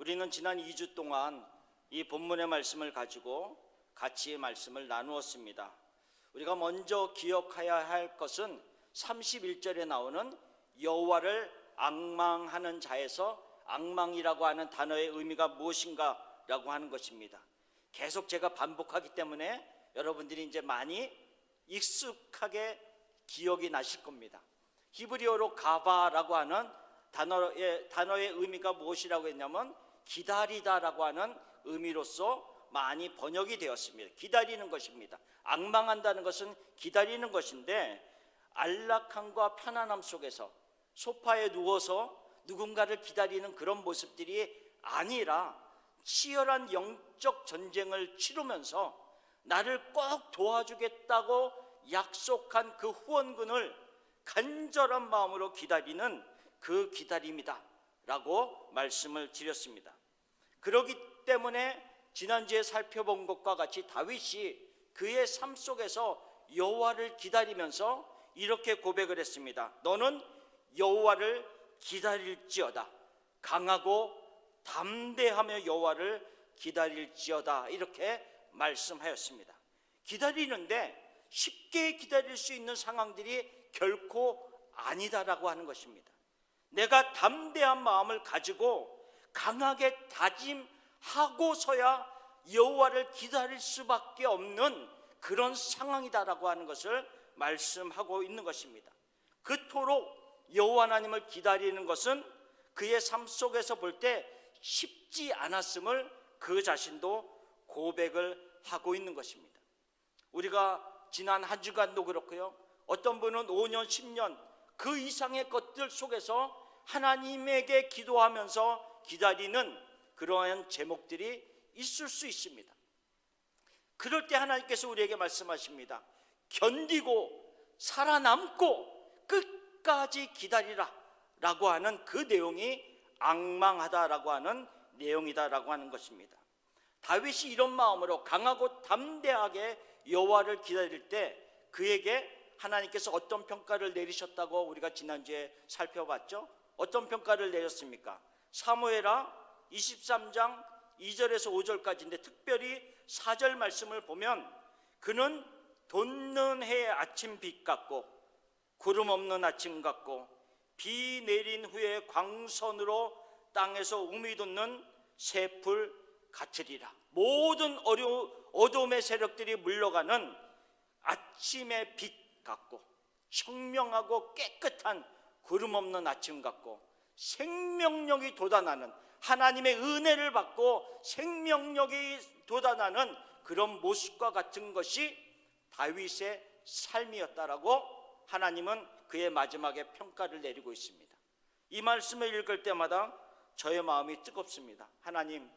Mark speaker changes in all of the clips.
Speaker 1: 우리는 지난 2주 동안 이 본문의 말씀을 가지고 같이 말씀을 나누었습니다. 우리가 먼저 기억해야 할 것은 31절에 나오는 여호와를 앙망하는 자에서 앙망이라고 하는 단어의 의미가 무엇인가 라고 하는 것입니다. 계속 제가 반복하기 때문에 여러분들이 이제 많이 익숙하게 기억이 나실 겁니다. 히브리어로 가바라고 하는 단어의 의미가 무엇이라고 했냐면 기다리다라고 하는 의미로서 많이 번역이 되었습니다. 기다리는 것입니다. 앙망한다는 것은 기다리는 것인데, 안락함과 편안함 속에서 소파에 누워서 누군가를 기다리는 그런 모습들이 아니라 치열한 영적 전쟁을 치르면서 나를 꼭 도와주겠다고 약속한 그 후원군을 간절한 마음으로 기다리는 그 기다림이다 라고 말씀을 드렸습니다. 그렇기 때문에 지난주에 살펴본 것과 같이 다윗이 그의 삶 속에서 여호와를 기다리면서 이렇게 고백을 했습니다. 너는 여호와를 기다릴지어다. 강하고 담대하며 여호와를 기다릴지어다. 이렇게 말씀하였습니다. 기다리는데 쉽게 기다릴 수 있는 상황들이 결코 아니다라고 하는 것입니다. 내가 담대한 마음을 가지고 강하게 다짐하고서야 여호와를 기다릴 수밖에 없는 그런 상황이다라고 하는 것을 말씀하고 있는 것입니다. 그토록 여호와 하나님을 기다리는 것은 그의 삶 속에서 볼 때 쉽지 않았음을 그 자신도 고백을 하고 있는 것입니다. 우리가 지난 한 주간도 그렇고요, 어떤 분은 5년, 10년 그 이상의 것들 속에서 하나님에게 기도하면서 기다리는 그러한 제목들이 있을 수 있습니다. 그럴 때 하나님께서 우리에게 말씀하십니다. 견디고 살아남고 끝까지 기다리라 라고 하는 그 내용이 앙망하다라고 하는 내용이다라고 하는 것입니다. 다윗이 이런 마음으로 강하고 담대하게 여호와를 기다릴 때 그에게 하나님께서 어떤 평가를 내리셨다고 우리가 지난주에 살펴봤죠? 어떤 평가를 내렸습니까? 사무엘하 23장 2절에서 5절까지인데 특별히 4절 말씀을 보면 그는 돋는 해의 아침 빛 같고 구름 없는 아침 같고 비 내린 후에 광선으로 땅에서 우미 돋는 새풀 같으리라. 모든 어둠의 세력들이 물러가는 아침의 빛 같고 청명하고 깨끗한 구름 없는 아침 같고 생명력이 돋아나는, 하나님의 은혜를 받고 생명력이 돋아나는 그런 모습과 같은 것이 다윗의 삶이었다라고 하나님은 그의 마지막에 평가를 내리고 있습니다. 이 말씀을 읽을 때마다 저의 마음이 뜨겁습니다. 하나님,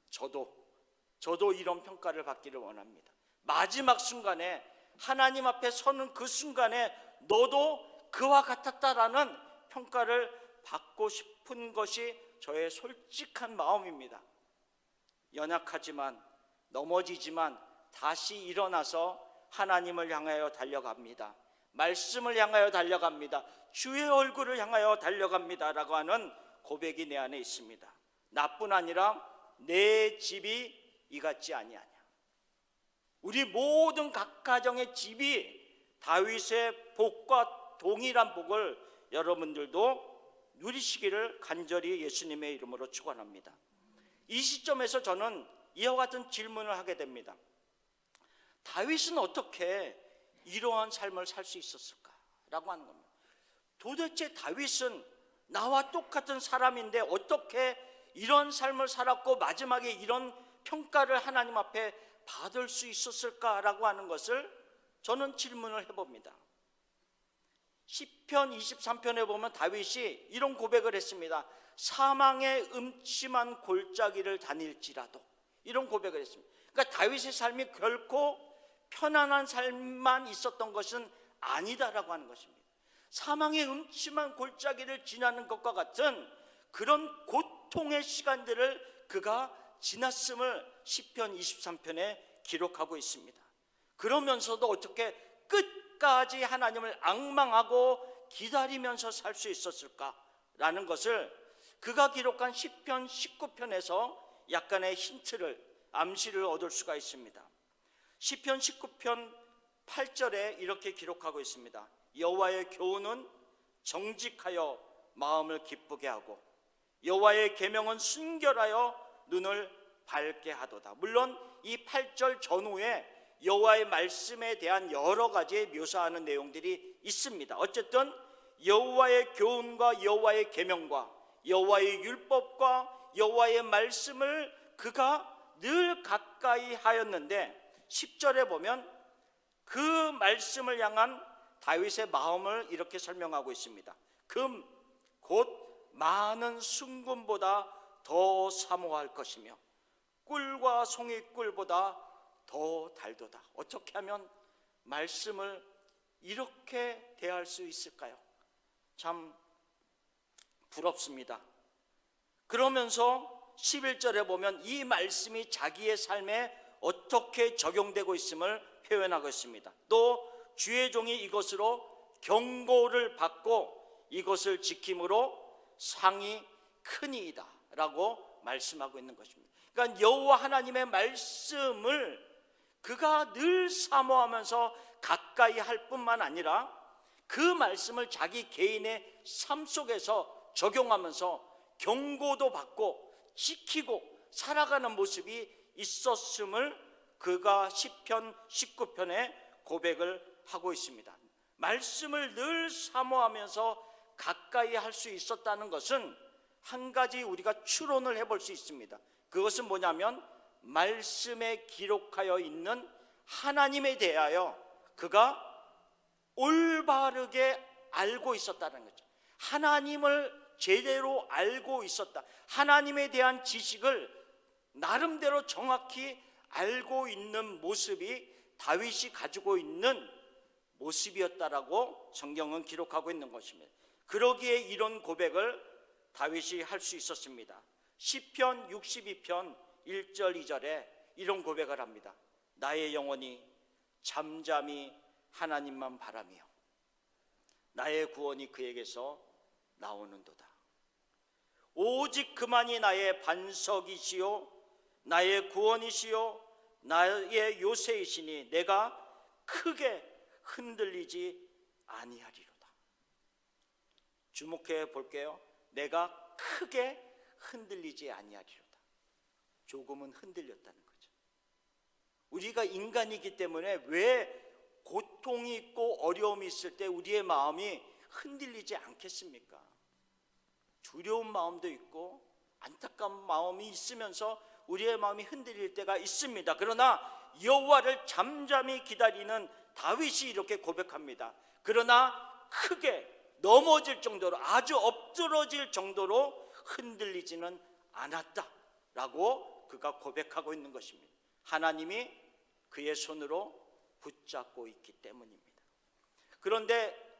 Speaker 1: 저도 이런 평가를 받기를 원합니다. 마지막 순간에 하나님 앞에 서는 그 순간에 너도 그와 같았다라는 평가를 받고 싶은 것이 저의 솔직한 마음입니다. 연약하지만, 넘어지지만 다시 일어나서 하나님을 향하여 달려갑니다. 말씀을 향하여 달려갑니다. 주의 얼굴을 향하여 달려갑니다 라고 하는 고백이 내 안에 있습니다. 나뿐 아니라 내 집이 이 같지 아니하냐. 우리 모든 각 가정의 집이 다윗의 복과 동일한 복을 여러분들도 누리시기를 간절히 예수님의 이름으로 축원합니다. 이 시점에서 저는 이와 같은 질문을 하게 됩니다. 다윗은 어떻게 이러한 삶을 살 수 있었을까라고 하는 겁니다. 도대체 다윗은 나와 똑같은 사람인데 어떻게 이런 삶을 살았고 마지막에 이런 평가를 하나님 앞에 받을 수 있었을까라고 하는 것을 저는 질문을 해봅니다. 시편 23편에 보면 다윗이 이런 고백을 했습니다. 사망의 음침한 골짜기를 다닐지라도, 이런 고백을 했습니다. 그러니까 다윗의 삶이 결코 편안한 삶만 있었던 것은 아니다라고 하는 것입니다. 사망의 음침한 골짜기를 지나는 것과 같은 그런 고통의 시간들을 그가 지났음을 시편 23편에 기록하고 있습니다. 그러면서도 어떻게 끝까지 하나님을 앙망하고 기다리면서 살 수 있었을까라는 것을 그가 기록한 시편 19편에서 약간의 암시를 얻을 수가 있습니다. 시편 19편 8절에 이렇게 기록하고 있습니다. 여호와의 교훈은 정직하여 마음을 기쁘게 하고 여호와의 계명은 순결하여 눈을 밝게 하도다. 물론 이 8절 전후에 여호와의 말씀에 대한 여러 가지 묘사하는 내용들이 있습니다. 어쨌든 여호와의 교훈과 여호와의 계명과 여호와의 율법과 여호와의 말씀을 그가 늘 가까이 하였는데 10절에 보면 그 말씀을 향한 다윗의 마음을 이렇게 설명하고 있습니다. 곧 많은 순금보다 더 사모할 것이며 꿀과 송이꿀보다 더 달도다. 어떻게 하면 말씀을 이렇게 대할 수 있을까요? 참 부럽습니다. 그러면서 11절에 보면 이 말씀이 자기의 삶에 어떻게 적용되고 있음을 표현하고 있습니다. 또 주의 종이 이것으로 경고를 받고 이것을 지킴으로 상이 크니이다 라고 말씀하고 있는 것입니다. 그러니까 여호와 하나님의 말씀을 그가 늘 사모하면서 가까이 할 뿐만 아니라 그 말씀을 자기 개인의 삶 속에서 적용하면서 경고도 받고 지키고 살아가는 모습이 있었음을 그가 시편 19편에 고백을 하고 있습니다. 말씀을 늘 사모하면서 가까이 할 수 있었다는 것은 한 가지 우리가 추론을 해볼 수 있습니다. 그것은 뭐냐면 말씀에 기록하여 있는 하나님에 대하여 그가 올바르게 알고 있었다는 거죠. 하나님을 제대로 알고 있었다. 하나님에 대한 지식을 나름대로 정확히 알고 있는 모습이 다윗이 가지고 있는 모습이었다라고 성경은 기록하고 있는 것입니다. 그러기에 이런 고백을 다윗이 할 수 있었습니다. 시편 62편 1절 2절에 이런 고백을 합니다. 나의 영혼이 잠잠히 하나님만 바라며 나의 구원이 그에게서 나오는도다. 오직 그만이 나의 반석이시요 나의 구원이시요 나의 요새이시니 내가 크게 흔들리지 아니하리로다. 주목해 볼게요. 내가 크게 흔들리지 아니하리로다. 조금은 흔들렸다는 거죠. 우리가 인간이기 때문에 왜 고통이 있고 어려움이 있을 때 우리의 마음이 흔들리지 않겠습니까? 두려운 마음도 있고 안타까운 마음이 있으면서 우리의 마음이 흔들릴 때가 있습니다. 그러나 여호와를 잠잠히 기다리는 다윗이 이렇게 고백합니다. 그러나 크게 넘어질 정도로, 아주 엎드러질 정도로 흔들리지는 않았다라고 그가 고백하고 있는 것입니다. 하나님이 그의 손으로 붙잡고 있기 때문입니다. 그런데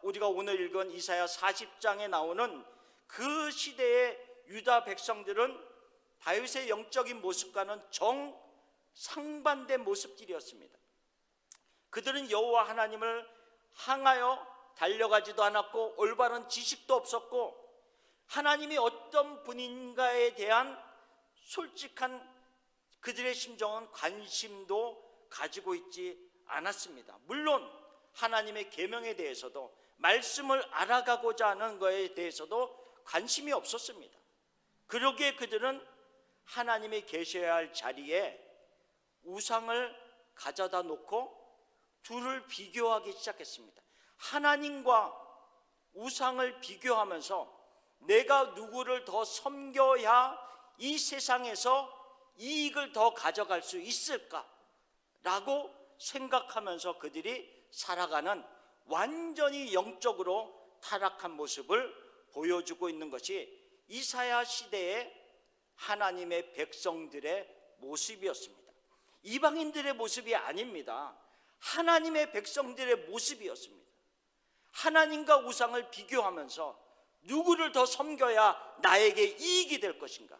Speaker 1: 우리가 오늘 읽은 이사야 40장에 나오는 그 시대의 유다 백성들은 다윗의 영적인 모습과는 정상반대 모습들이었습니다. 그들은 여호와 하나님을 향하여 달려가지도 않았고 올바른 지식도 없었고 하나님이 어떤 분인가에 대한 솔직한 그들의 심정은 관심도 가지고 있지 않았습니다. 물론 하나님의 계명에 대해서도 말씀을 알아가고자 하는 것에 대해서도 관심이 없었습니다. 그러기에 그들은 하나님이 계셔야 할 자리에 우상을 가져다 놓고 둘을 비교하기 시작했습니다. 하나님과 우상을 비교하면서 내가 누구를 더 섬겨야 이 세상에서 이익을 더 가져갈 수 있을까라고 생각하면서 그들이 살아가는 완전히 영적으로 타락한 모습을 보여주고 있는 것이 이사야 시대의 하나님의 백성들의 모습이었습니다. 이방인들의 모습이 아닙니다. 하나님의 백성들의 모습이었습니다. 하나님과 우상을 비교하면서 누구를 더 섬겨야 나에게 이익이 될 것인가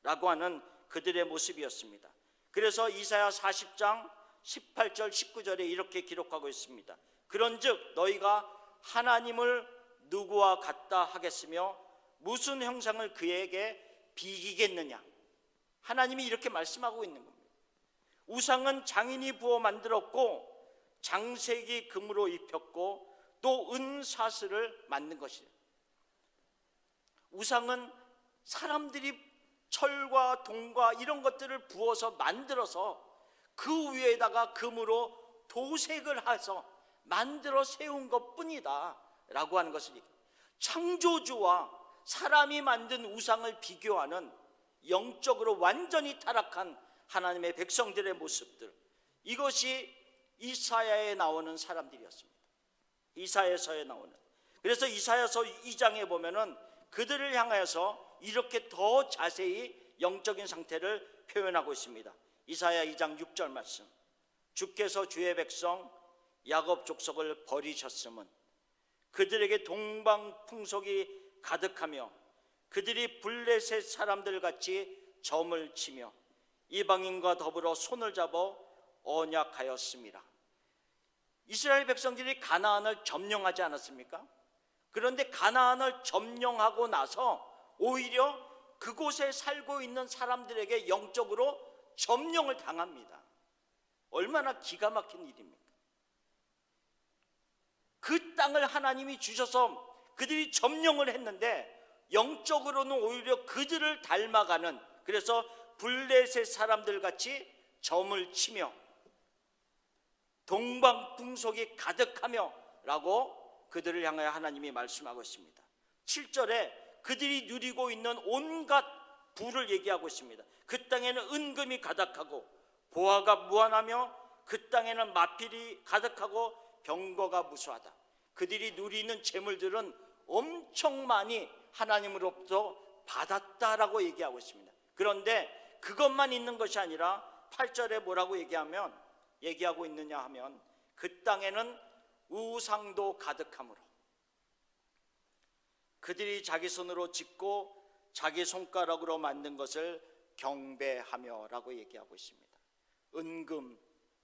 Speaker 1: 라고 하는 그들의 모습이었습니다. 그래서 이사야 40장 18절 19절에 이렇게 기록하고 있습니다. 그런즉 너희가 하나님을 누구와 같다 하겠으며 무슨 형상을 그에게 비기겠느냐. 하나님이 이렇게 말씀하고 있는 겁니다. 우상은 장인이 부어 만들었고 장색이 금으로 입혔고 또 은사슬을 만든 것이에요. 우상은 사람들이 철과 동과 이런 것들을 부어서 만들어서 그 위에다가 금으로 도색을 해서 만들어 세운 것뿐이다 라고 하는 것을 얘기해요. 창조주와 사람이 만든 우상을 비교하는 영적으로 완전히 타락한 하나님의 백성들의 모습들, 이것이 이사야에 나오는 사람들이었습니다. 이사야서에 나오는. 그래서 이사야서 2장에 보면은 그들을 향하여서 이렇게 더 자세히 영적인 상태를 표현하고 있습니다. 이사야 2장 6절 말씀. 주께서 주의 백성 야곱 족속을 버리셨음은 그들에게 동방 풍속이 가득하며 그들이 블레셋 사람들 같이 점을 치며 이방인과 더불어 손을 잡아 언약하였습니다. 이스라엘 백성들이 가나안을 점령하지 않았습니까? 그런데 가나안을 점령하고 나서 오히려 그곳에 살고 있는 사람들에게 영적으로 점령을 당합니다. 얼마나 기가 막힌 일입니까? 그 땅을 하나님이 주셔서 그들이 점령을 했는데 영적으로는 오히려 그들을 닮아가는, 그래서 블레셋 사람들 같이 점을 치며 동방풍속이 가득하며 라고 그들을 향하여 하나님이 말씀하고 있습니다. 7절에 그들이 누리고 있는 온갖 부를 얘기하고 있습니다. 그 땅에는 은금이 가득하고 보화가 무한하며 그 땅에는 마필이 가득하고 병거가 무수하다. 그들이 누리는 재물들은 엄청 많이 하나님으로부터 받았다라고 얘기하고 있습니다. 그런데 그것만 있는 것이 아니라 8절에 뭐라고 얘기하고 있느냐 하면 그 땅에는 우상도 가득하므로 그들이 자기 손으로 짓고 자기 손가락으로 만든 것을 경배하며 라고 얘기하고 있습니다. 은금,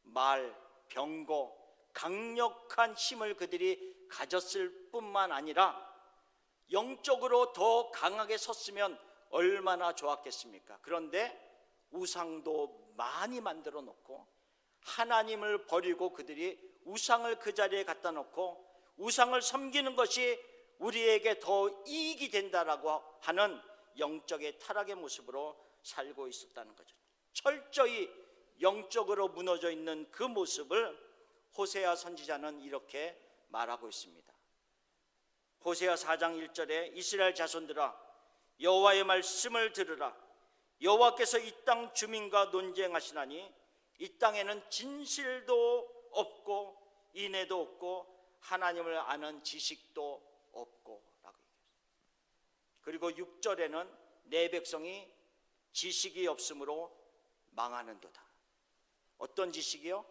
Speaker 1: 말, 병거, 강력한 힘을 그들이 가졌을 뿐만 아니라 영적으로 더 강하게 섰으면 얼마나 좋았겠습니까? 그런데 우상도 많이 만들어 놓고 하나님을 버리고 그들이 우상을 그 자리에 갖다 놓고 우상을 섬기는 것이 우리에게 더 이익이 된다라고 하는 영적의 타락의 모습으로 살고 있었다는 거죠. 철저히 영적으로 무너져 있는 그 모습을 호세아 선지자는 이렇게 말하고 있습니다. 호세아 4장 1절에 이스라엘 자손들아 여호와의 말씀을 들으라. 여호와께서 이 땅 주민과 논쟁하시나니 이 땅에는 진실도 없고 인애도 없고 하나님을 아는 지식도 없고 라고 얘기했어요. 그리고 6절에는 내 백성이 지식이 없으므로 망하는도다. 어떤 지식이요?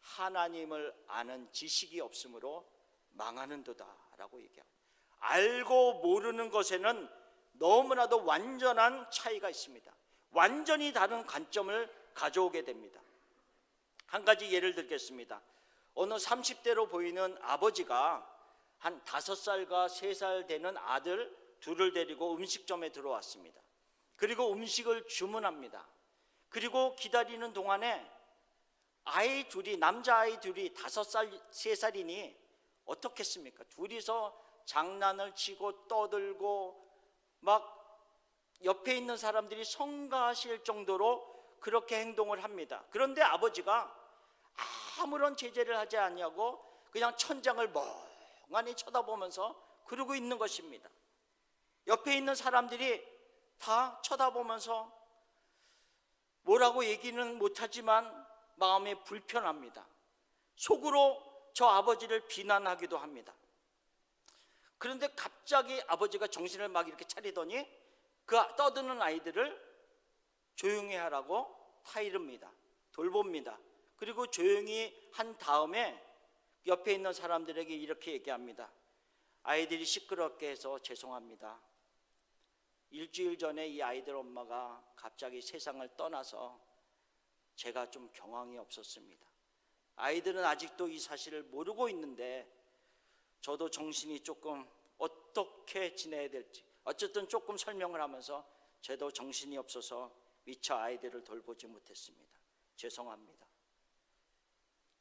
Speaker 1: 하나님을 아는 지식이 없으므로 망하는도다 라고 얘기합니다. 알고 모르는 것에는 너무나도 완전한 차이가 있습니다. 완전히 다른 관점을 가져오게 됩니다. 한 가지 예를 들겠습니다. 어느 30대로 보이는 아버지가 한 5살과 3살 되는 아들 둘을 데리고 음식점에 들어왔습니다. 그리고 음식을 주문합니다. 그리고 기다리는 동안에 아이 둘이, 남자아이 둘이 5살, 3살이니 어떻겠습니까? 둘이서 장난을 치고 떠들고 막 옆에 있는 사람들이 성가하실 정도로 그렇게 행동을 합니다. 그런데 아버지가 아무런 제재를 하지 않냐고 그냥 천장을 멍하니 쳐다보면서 그러고 있는 것입니다. 옆에 있는 사람들이 다 쳐다보면서 뭐라고 얘기는 못하지만 마음이 불편합니다. 속으로 저 아버지를 비난하기도 합니다. 그런데 갑자기 아버지가 정신을 막 이렇게 차리더니 그 떠드는 아이들을 조용히 하라고 타이릅니다. 돌봅니다. 그리고 조용히 한 다음에 옆에 있는 사람들에게 이렇게 얘기합니다. 아이들이 시끄럽게 해서 죄송합니다. 일주일 전에 이 아이들 엄마가 갑자기 세상을 떠나서 제가 좀 경황이 없었습니다. 아이들은 아직도 이 사실을 모르고 있는데 저도 정신이 조금 어떻게 지내야 될지, 어쨌든 조금 설명을 하면서 저도 정신이 없어서 미처 아이들을 돌보지 못했습니다. 죄송합니다.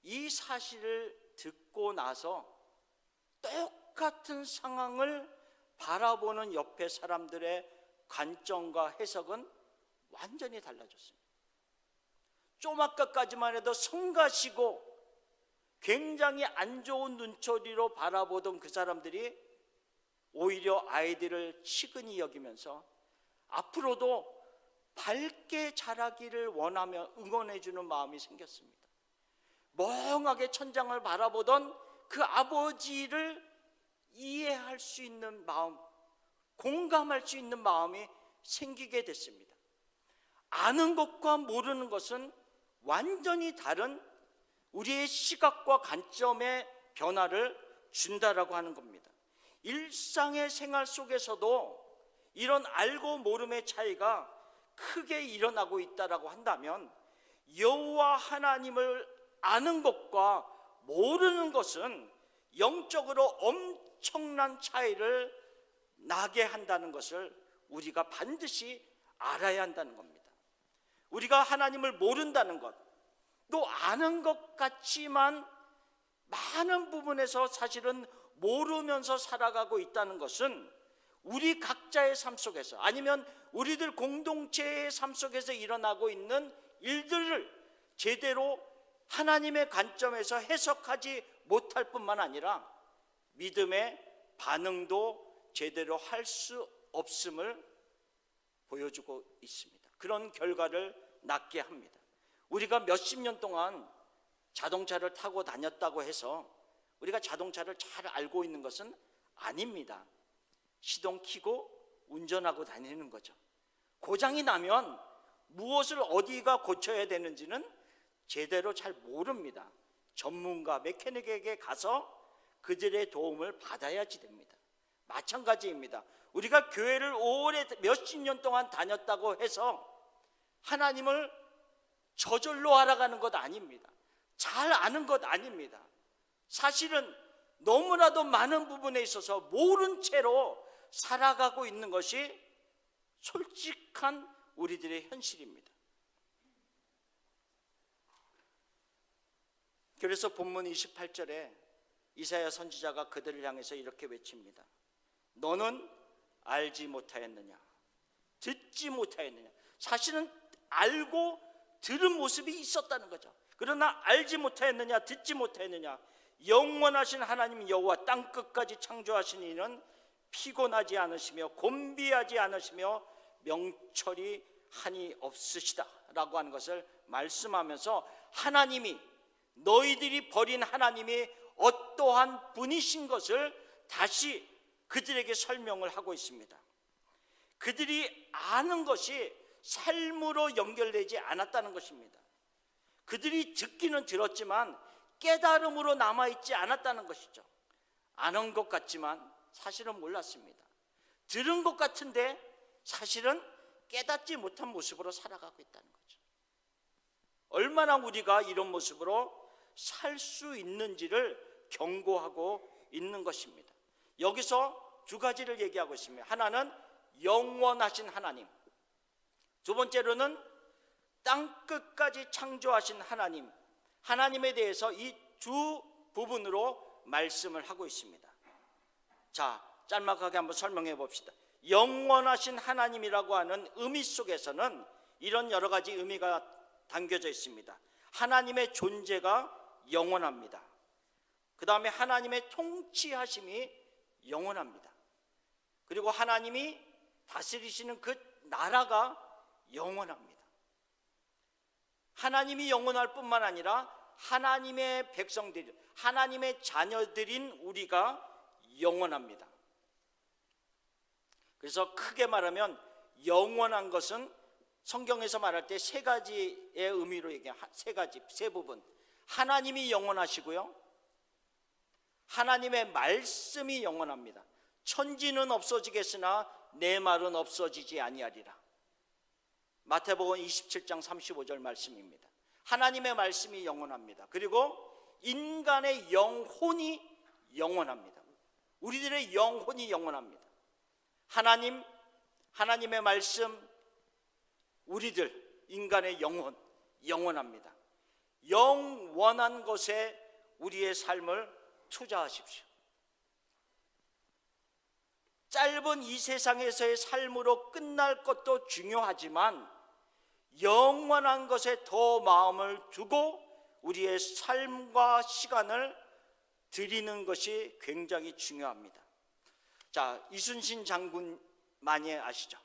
Speaker 1: 이 사실을 듣고 나서 똑같은 상황을 바라보는 옆에 사람들의 관점과 해석은 완전히 달라졌습니다. 좀 아까까지만 해도 성가시고 굉장히 안 좋은 눈초리로 바라보던 그 사람들이 오히려 아이들을 치근히 여기면서 앞으로도 밝게 자라기를 원하며 응원해주는 마음이 생겼습니다. 멍하게 천장을 바라보던 그 아버지를 이해할 수 있는 마음, 공감할 수 있는 마음이 생기게 됐습니다. 아는 것과 모르는 것은 완전히 다른 우리의 시각과 관점의 변화를 준다라고 하는 겁니다. 일상의 생활 속에서도 이런 알고 모름의 차이가 크게 일어나고 있다라고 한다면 여호와 하나님을 아는 것과 모르는 것은 영적으로 엄청난 차이를 나게 한다는 것을 우리가 반드시 알아야 한다는 겁니다. 우리가 하나님을 모른다는 것, 또 아는 것 같지만 많은 부분에서 사실은 모르면서 살아가고 있다는 것은 우리 각자의 삶 속에서 아니면 우리들 공동체의 삶 속에서 일어나고 있는 일들을 제대로 하나님의 관점에서 해석하지 못할 뿐만 아니라 믿음의 반응도 제대로 할 수 없음을 보여주고 있습니다. 그런 결과를 낳게 합니다. 우리가 몇십 년 동안 자동차를 타고 다녔다고 해서 우리가 자동차를 잘 알고 있는 것은 아닙니다. 시동 켜고 운전하고 다니는 거죠. 고장이 나면 무엇을 어디가 고쳐야 되는지는 제대로 잘 모릅니다. 전문가, 메케닉에게 가서 그들의 도움을 받아야지 됩니다. 마찬가지입니다. 우리가 교회를 오래 몇십 년 동안 다녔다고 해서 하나님을 저절로 알아가는 것 아닙니다. 잘 아는 것 아닙니다. 사실은 너무나도 많은 부분에 있어서 모른 채로 살아가고 있는 것이 솔직한 우리들의 현실입니다. 그래서 본문 28절에 이사야 선지자가 그들을 향해서 이렇게 외칩니다. 너는 알지 못하였느냐? 듣지 못하였느냐? 사실은 알고 들은 모습이 있었다는 거죠. 그러나 알지 못하였느냐? 듣지 못하였느냐? 영원하신 하나님 여호와 땅끝까지 창조하신 이는 피곤하지 않으시며 곤비하지 않으시며 명철이 한이 없으시다 라고 하는 것을 말씀하면서 하나님이, 너희들이 버린 하나님이 어떠한 분이신 것을 다시 그들에게 설명을 하고 있습니다. 그들이 아는 것이 삶으로 연결되지 않았다는 것입니다. 그들이 듣기는 들었지만 깨달음으로 남아있지 않았다는 것이죠. 아는 것 같지만 사실은 몰랐습니다. 들은 것 같은데 사실은 깨닫지 못한 모습으로 살아가고 있다는 거죠. 얼마나 우리가 이런 모습으로 살 수 있는지를 경고하고 있는 것입니다. 여기서 두 가지를 얘기하고 있습니다. 하나는 영원하신 하나님, 두 번째로는 땅끝까지 창조하신 하나님, 하나님에 대해서 이 두 부분으로 말씀을 하고 있습니다. 자, 짤막하게 한번 설명해 봅시다. 영원하신 하나님이라고 하는 의미 속에서는 이런 여러 가지 의미가 담겨져 있습니다. 하나님의 존재가 영원합니다. 그 다음에 하나님의 통치하심이 영원합니다. 그리고 하나님이 다스리시는 그 나라가 영원합니다. 하나님이 영원할 뿐만 아니라 하나님의 백성들, 하나님의 자녀들인 우리가 영원합니다. 그래서 크게 말하면 영원한 것은 성경에서 말할 때 세 가지의 의미로 얘기해요. 세 부분. 하나님이 영원하시고요, 하나님의 말씀이 영원합니다. 천지는 없어지겠으나 내 말은 없어지지 아니하리라. 마태복음 27장 35절 말씀입니다. 하나님의 말씀이 영원합니다. 그리고 인간의 영혼이 영원합니다. 우리들의 영혼이 영원합니다. 하나님의 말씀, 우리들 인간의 영원합니다. 영원한 것에 우리의 삶을 투자하십시오. 짧은 이 세상에서의 삶으로 끝날 것도 중요하지만 영원한 것에 더 마음을 두고 우리의 삶과 시간을 드리는 것이 굉장히 중요합니다. 자, 이순신 장군 많이 아시죠?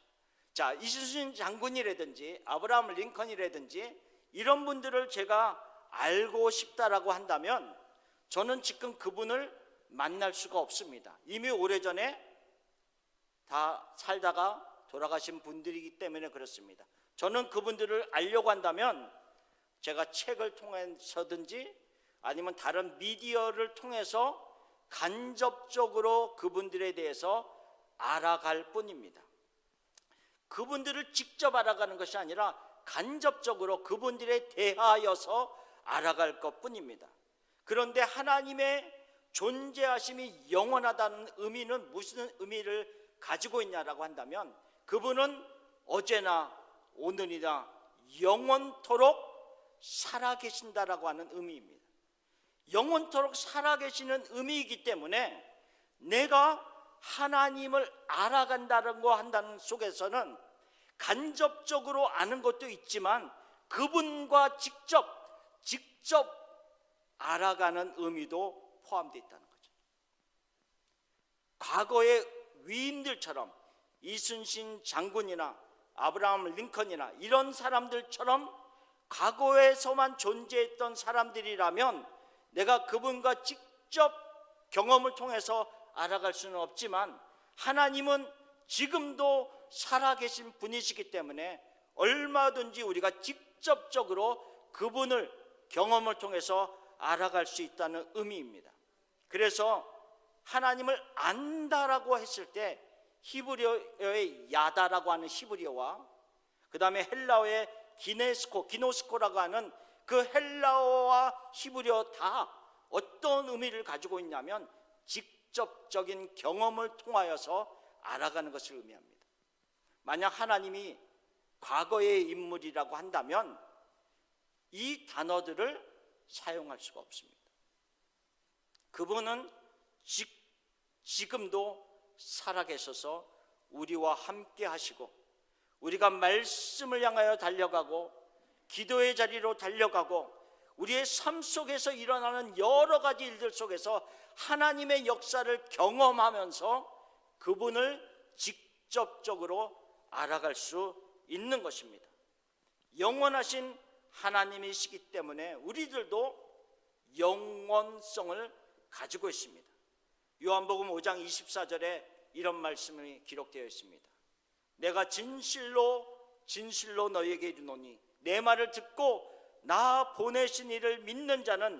Speaker 1: 자, 이순신 장군이라든지 아브라함 링컨이라든지 이런 분들을 제가 알고 싶다라고 한다면 저는 지금 그분을 만날 수가 없습니다. 이미 오래전에 다 살다가 돌아가신 분들이기 때문에 그렇습니다. 저는 그분들을 알려고 한다면 제가 책을 통해서든지 아니면 다른 미디어를 통해서 간접적으로 그분들에 대해서 알아갈 뿐입니다. 그분들을 직접 알아가는 것이 아니라 간접적으로 그분들에 대하여서 알아갈 것뿐입니다. 그런데 하나님의 존재하심이 영원하다는 의미는 무슨 의미를 가지고 있냐라고 한다면 그분은 어제나 오늘이나 영원토록 살아계신다라고 하는 의미입니다. 영원토록 살아계시는 의미이기 때문에 내가 하나님을 알아간다는 거 한다는 속에서는 간접적으로 아는 것도 있지만 그분과 직접 알아가는 의미도 포함되어 있다는 거죠. 과거의 위인들처럼 이순신 장군이나 아브라함 링컨이나 이런 사람들처럼 과거에서만 존재했던 사람들이라면 내가 그분과 직접 경험을 통해서 알아갈 수는 없지만 하나님은 지금도 살아계신 분이시기 때문에 얼마든지 우리가 직접적으로 그분을 경험을 통해서 알아갈 수 있다는 의미입니다. 그래서 하나님을 안다라고 했을 때 히브리어의 야다라고 하는 히브리어와 그 다음에 헬라어의 기노스코라고 하는 그 헬라어와 히브리어 다 어떤 의미를 가지고 있냐면 직접적인 경험을 통하여서 알아가는 것을 의미합니다. 만약 하나님이 과거의 인물이라고 한다면 이 단어들을 사용할 수가 없습니다. 그분은 지금도 살아계셔서 우리와 함께 하시고 우리가 말씀을 향하여 달려가고 기도의 자리로 달려가고 우리의 삶 속에서 일어나는 여러 가지 일들 속에서 하나님의 역사를 경험하면서 그분을 직접적으로 알아갈 수 있는 것입니다. 영원하신 하나님이시기 때문에 우리들도 영원성을 가지고 있습니다. 요한복음 5장 24절에 이런 말씀이 기록되어 있습니다. 내가 진실로 너희에게 이르노니 내 말을 듣고 나 보내신 이를 믿는 자는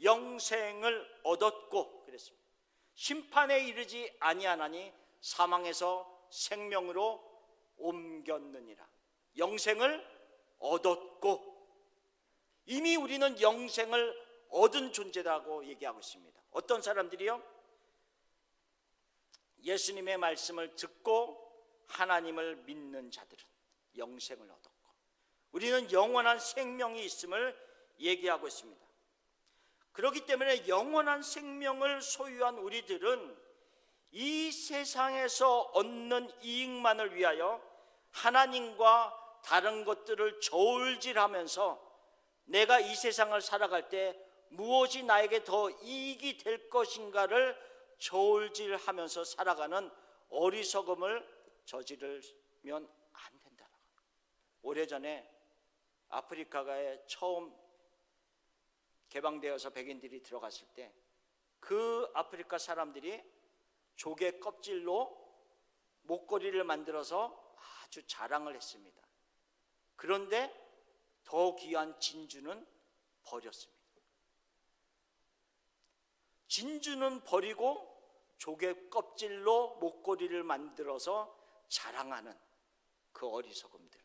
Speaker 1: 영생을 얻었고 그랬습니다. 심판에 이르지 아니하나니 사망에서 생명으로 옮겼느니라. 영생을 얻었고 이미 우리는 영생을 얻은 존재라고 얘기하고 있습니다. 어떤 사람들이요? 예수님의 말씀을 듣고 하나님을 믿는 자들은 영생을 얻었고 우리는 영원한 생명이 있음을 얘기하고 있습니다. 그렇기 때문에 영원한 생명을 소유한 우리들은 이 세상에서 얻는 이익만을 위하여 하나님과 다른 것들을 저울질하면서 내가 이 세상을 살아갈 때 무엇이 나에게 더 이익이 될 것인가를 저울질하면서 살아가는 어리석음을 저지르면 안 된다. 오래전에 아프리카에 처음 개방되어서 백인들이 들어갔을 때 그 아프리카 사람들이 조개 껍질로 목걸이를 만들어서 아주 자랑을 했습니다. 그런데 더 귀한 진주는 버렸습니다. 진주는 버리고 조개 껍질로 목걸이를 만들어서 자랑하는 그 어리석음들.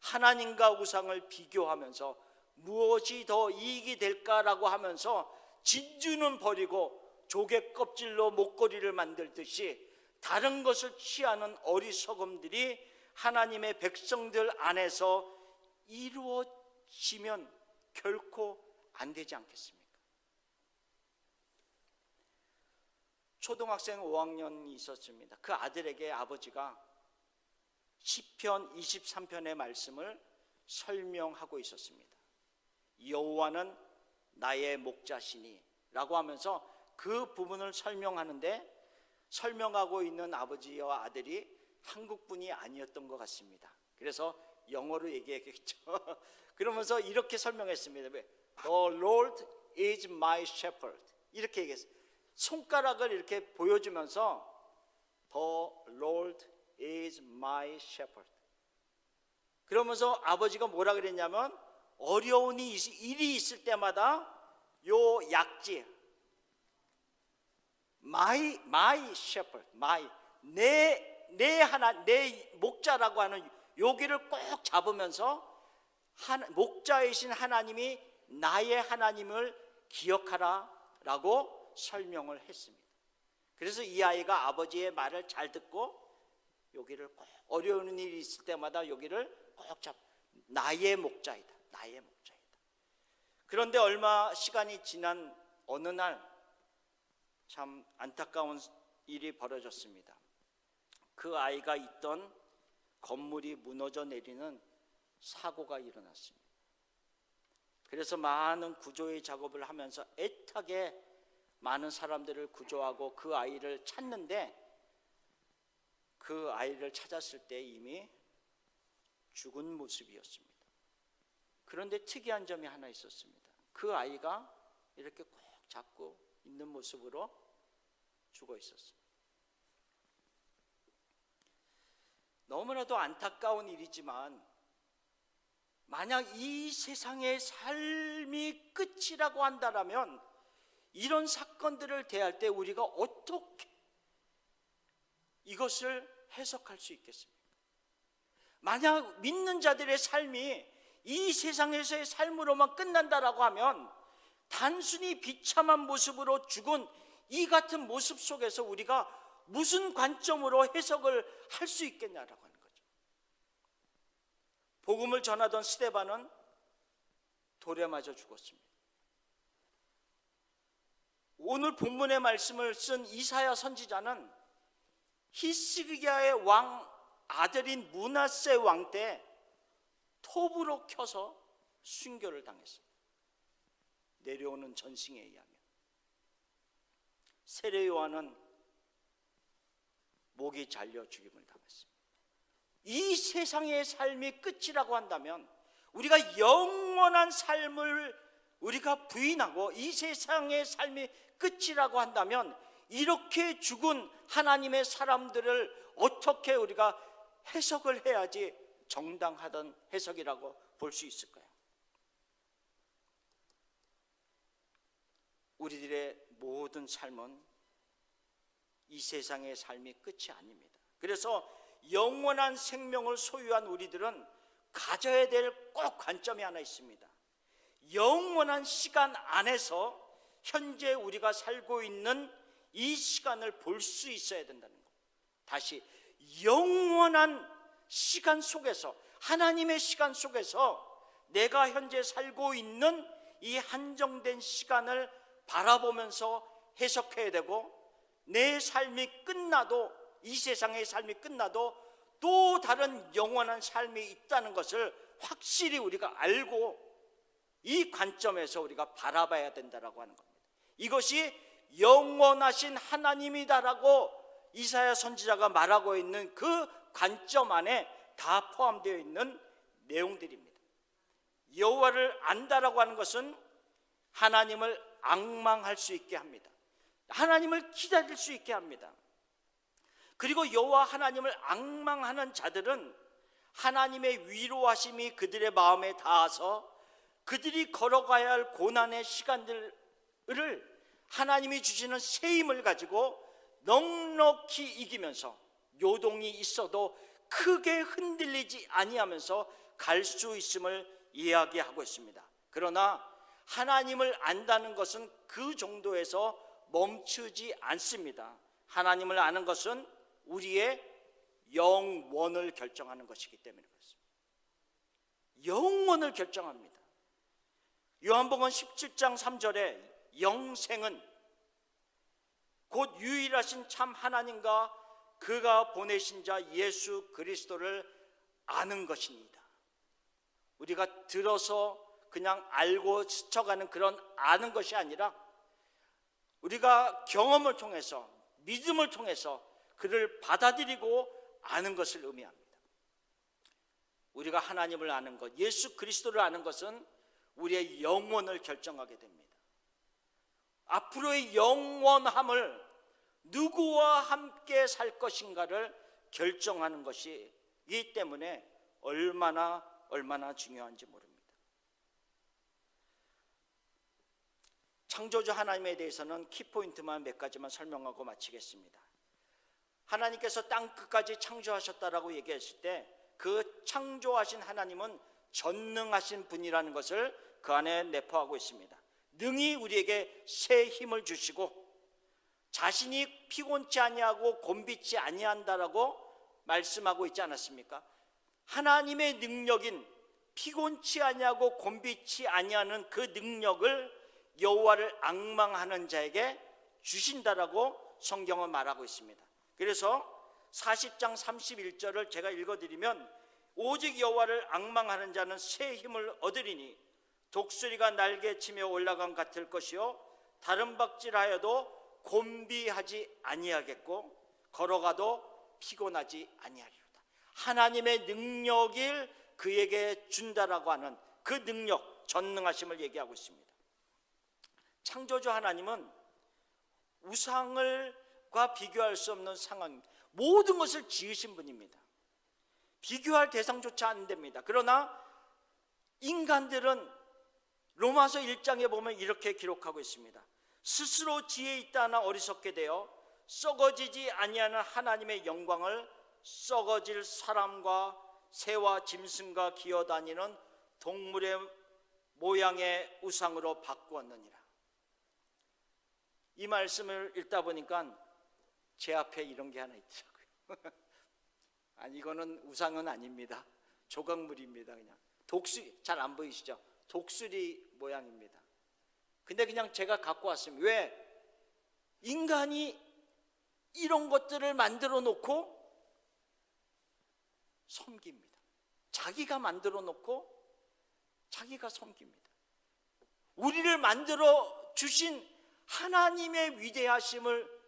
Speaker 1: 하나님과 우상을 비교하면서 무엇이 더 이익이 될까라고 하면서 진주는 버리고 조개 껍질로 목걸이를 만들듯이 다른 것을 취하는 어리석음들이 하나님의 백성들 안에서 이루어지면 결코 안 되지 않겠습니까? 초등학생 5학년이 있었습니다. 그 아들에게 아버지가 시편 23편의 말씀을 설명하고 있었습니다. 여호와는 나의 목자시니 라고 하면서 그 부분을 설명하고 있는 아버지와 아들이 한국분이 아니었던 것 같습니다. 그래서 영어로 얘기했겠죠. 그러면서 이렇게 설명했습니다. The Lord is my shepherd. 이렇게 얘기했어요. 손가락을 이렇게 보여주면서 The Lord is my shepherd. 그러면서 아버지가 뭐라 그랬냐면 어려운 일이 있을 때마다 요 약지 my shepherd, 내 목자라고 하는 여기를 꼭 잡으면서 목자이신 하나님이 나의 하나님을 기억하라라고 설명을 했습니다. 그래서 이 아이가 아버지의 말을 잘 듣고 여기를 꼭 어려운 일이 있을 때마다 여기를 꼭 나의 목자이다, 나의 목자이다. 그런데 얼마 시간이 지난 어느 날 참 안타까운 일이 벌어졌습니다. 그 아이가 있던 건물이 무너져 내리는 사고가 일어났습니다. 그래서 많은 구조의 작업을 하면서 애타게 많은 사람들을 구조하고 그 아이를 찾는데 그 아이를 찾았을 때 이미 죽은 모습이었습니다. 그런데 특이한 점이 하나 있었습니다. 그 아이가 이렇게 꼭 잡고 있는 모습으로 죽어 있었습니다. 너무나도 안타까운 일이지만 만약 이 세상의 삶이 끝이라고 한다면 이런 사건들을 대할 때 우리가 어떻게 이것을 해석할 수 있겠습니까? 만약 믿는 자들의 삶이 이 세상에서의 삶으로만 끝난다라고 하면 단순히 비참한 모습으로 죽은 이 같은 모습 속에서 우리가 무슨 관점으로 해석을 할 수 있겠냐라고 하는 거죠. 복음을 전하던 스데반은 돌에 맞아 죽었습니다. 오늘 본문의 말씀을 쓴 이사야 선지자는 히스기야의 왕 아들인 므낫세 왕 때 톱으로 켜서 순교를 당했습니다. 내려오는 전승에 의하면. 세례 요한은 목이 잘려 죽임을 당했습니다. 이 세상의 삶이 끝이라고 한다면 우리가 영원한 삶을 우리가 부인하고 이 세상의 삶이 끝이라고 한다면 이렇게 죽은 하나님의 사람들을 어떻게 우리가 해석을 해야지 정당하던 해석이라고 볼 수 있을까요? 우리들의 모든 삶은 이 세상의 삶이 끝이 아닙니다. 그래서 영원한 생명을 소유한 우리들은 가져야 될 꼭 관점이 하나 있습니다. 영원한 시간 안에서 현재 우리가 살고 있는 이 시간을 볼 수 있어야 된다는 것. 다시 영원한 시간 속에서 하나님의 시간 속에서 내가 현재 살고 있는 이 한정된 시간을 바라보면서 해석해야 되고 내 삶이 끝나도 이 세상의 삶이 끝나도 또 다른 영원한 삶이 있다는 것을 확실히 우리가 알고 이 관점에서 우리가 바라봐야 된다라고 하는 겁니다. 이것이 영원하신 하나님이다라고 이사야 선지자가 말하고 있는 그 관점 안에 다 포함되어 있는 내용들입니다. 여호와를 안다라고 하는 것은 하나님을 앙망할 수 있게 합니다. 하나님을 기다릴 수 있게 합니다. 그리고 여호와 하나님을 앙망하는 자들은 하나님의 위로하심이 그들의 마음에 닿아서 그들이 걸어가야 할 고난의 시간들을 하나님이 주시는 새 힘을 가지고 넉넉히 이기면서 요동이 있어도 크게 흔들리지 아니하면서 갈 수 있음을 이야기하고 있습니다. 그러나 하나님을 안다는 것은 그 정도에서 멈추지 않습니다. 하나님을 아는 것은 우리의 영원을 결정하는 것이기 때문에 그렇습니다. 영원을 결정합니다. 요한복음 17장 3절에 영생은 곧 유일하신 참 하나님과 그가 보내신 자 예수 그리스도를 아는 것입니다. 우리가 들어서 그냥 알고 스쳐가는 그런 아는 것이 아니라 우리가 경험을 통해서 믿음을 통해서 그를 받아들이고 아는 것을 의미합니다. 우리가 하나님을 아는 것, 예수 그리스도를 아는 것은 우리의 영원을 결정하게 됩니다. 앞으로의 영원함을 누구와 함께 살 것인가를 결정하는 것이기 때문에 얼마나 중요한지 모릅니다. 창조주 하나님에 대해서는 키포인트만 몇 가지만 설명하고 마치겠습니다. 하나님께서 땅 끝까지 창조하셨다라고 얘기했을 때 그 창조하신 하나님은 전능하신 분이라는 것을 그 안에 내포하고 있습니다. 능히 우리에게 새 힘을 주시고 자신이 피곤치 아니하고 곤비치 아니한다라고 말씀하고 있지 않았습니까? 하나님의 능력인 피곤치 아니하고 곤비치 아니하는 그 능력을 여호와를 앙망하는 자에게 주신다라고 성경은 말하고 있습니다. 그래서 40장 31절을 제가 읽어드리면 오직 여호와를 앙망하는 자는 새 힘을 얻으리니 독수리가 날개치며 올라간 같을 것이요 다른 박질하여도 곤비하지 아니하겠고 걸어가도 피곤하지 아니하리로다. 하나님의 능력을 그에게 준다라고 하는 그 능력, 전능하심을 얘기하고 있습니다. 창조주 하나님은 우상과 비교할 수 없는 상황입니다. 모든 것을 지으신 분입니다. 비교할 대상조차 안 됩니다. 그러나 인간들은 로마서 1장에 보면 이렇게 기록하고 있습니다. 스스로 지혜 있다 하나 어리석게 되어 썩어지지 아니하는 하나님의 영광을 썩어질 사람과 새와 짐승과 기어다니는 동물의 모양의 우상으로 바꾸었느니라. 이 말씀을 읽다 보니까 제 앞에 이런 게 하나 있더라고요. 아니 이거는 우상은 아닙니다. 조각물입니다. 그냥 독수리, 잘 안 보이시죠? 독수리 모양입니다. 근데 그냥 제가 갖고 왔습니다. 왜? 인간이 이런 것들을 만들어 놓고 섬깁니다. 자기가 만들어 놓고 자기가 섬깁니다. 우리를 만들어 주신 하나님의 위대하심을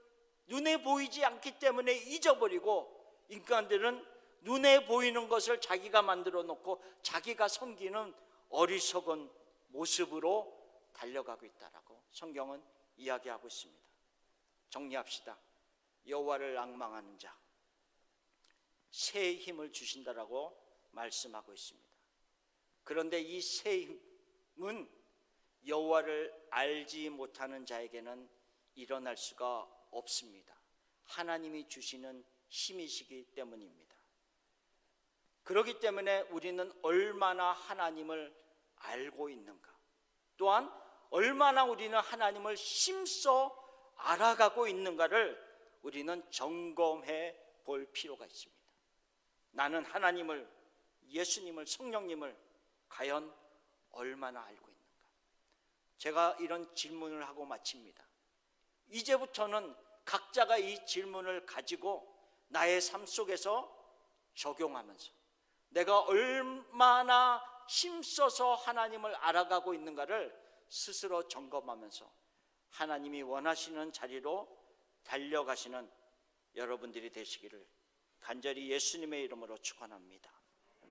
Speaker 1: 눈에 보이지 않기 때문에 잊어버리고 인간들은 눈에 보이는 것을 자기가 만들어 놓고 자기가 섬기는 어리석은 모습으로 달려가고 있다라고 성경은 이야기하고 있습니다. 정리합시다. 여호와를 앙망하는 자, 새 힘을 주신다라고 말씀하고 있습니다. 그런데 이 새 힘은 여호와를 알지 못하는 자에게는 일어날 수가 없습니다. 하나님이 주시는 힘이시기 때문입니다. 그렇기 때문에 우리는 얼마나 하나님을 알고 있는가, 또한 얼마나 우리는 하나님을 힘써 알아가고 있는가를 우리는 점검해 볼 필요가 있습니다. 나는 하나님을, 예수님을, 성령님을 과연 얼마나 알고 있는가? 제가 이런 질문을 하고 마칩니다. 이제부터는 각자가 이 질문을 가지고 나의 삶 속에서 적용하면서 내가 얼마나 힘써서 하나님을 알아가고 있는가를 스스로 점검하면서 하나님이 원하시는 자리로 달려가시는 여러분들이 되시기를 간절히 예수님의 이름으로 축원합니다.